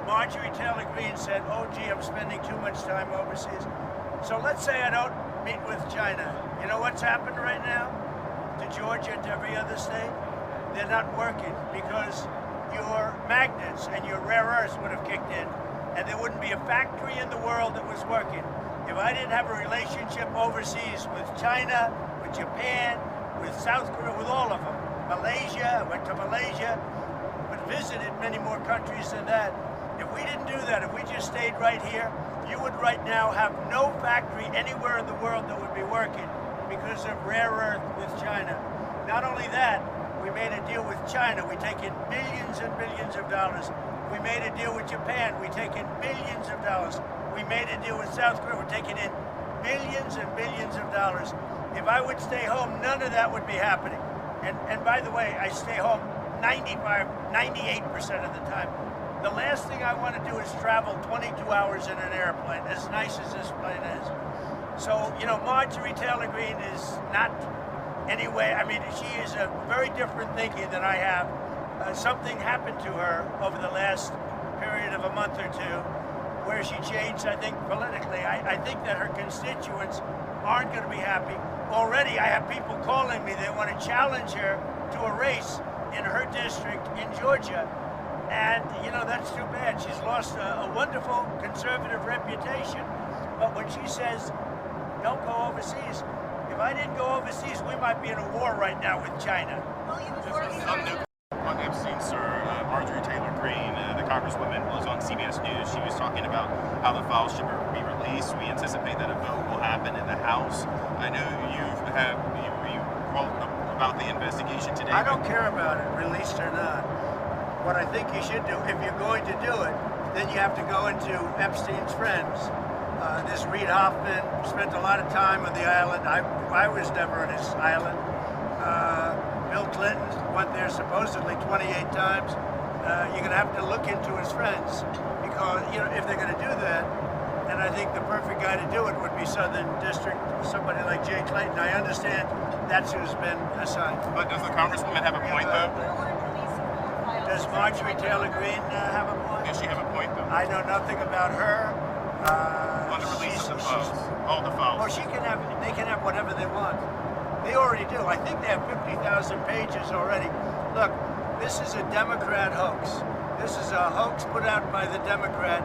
Marjorie Taylor Greene said, oh, gee, I'm spending too much time overseas. So let's say I don't meet with China. You know what's happened right now to Georgia and to every other state? They're not working because your magnets and your rare earths would have kicked in, and there wouldn't be a factory in the world that was working. If I didn't have a relationship overseas with China, with Japan, with South Korea, with all of them, Malaysia, I went to Malaysia, but visited many more countries than that. If we didn't do that, if we just stayed right here, you would right now have no factory anywhere in the world that would be working because of rare earth with China. Not only that, we made a deal with China. We take in billions and billions of dollars. We made a deal with Japan. We take in billions of dollars. We made a deal with South Korea. We're taking in billions and billions of dollars. If I would stay home, none of that would be happening. And by the way, I stay home 98% of the time. The last thing I want to do is travel 22 hours in an airplane, as nice as this plane is. So, you know, Marjorie Taylor Greene is not anyway, I mean, she is a very different thinking than I have. Something happened to her over the last period of a month or two where she changed, I think, politically. I think that her constituents aren't going to be happy. Already, I have people calling me. They want to challenge her to a race in her district in Georgia. And, you know, that's too bad. She's lost a wonderful conservative reputation. But when she says, don't go overseas, if I didn't go overseas, we might be in a war right now with China. On Epstein, sir, Marjorie Taylor Greene, the congresswoman, was on CBS News. She was talking about how the files should be released. We anticipate that a vote will happen in the House. I know you wrote about the investigation today. I don't care about it, released or not. What I think you should do, if you're going to do it, then you have to go into Epstein's friends. This Reid Hoffman spent a lot of time on the island. I was never on his island. Bill Clinton went there supposedly 28 times. You're going to have to look into his friends because, you know, if they're going to do that, and I think the perfect guy to do it would be Southern District, somebody like Jay Clayton. I understand that's who's been assigned. But does the congresswoman have a point, though? Does Marjorie Taylor Greene have a point? Does she have a point, though? I know nothing about her. On the release of the files. All the files. Oh, they can have whatever they want. They already do. I think they have 50,000 pages already. Look, this is a Democrat hoax. This is a hoax put out by the Democrat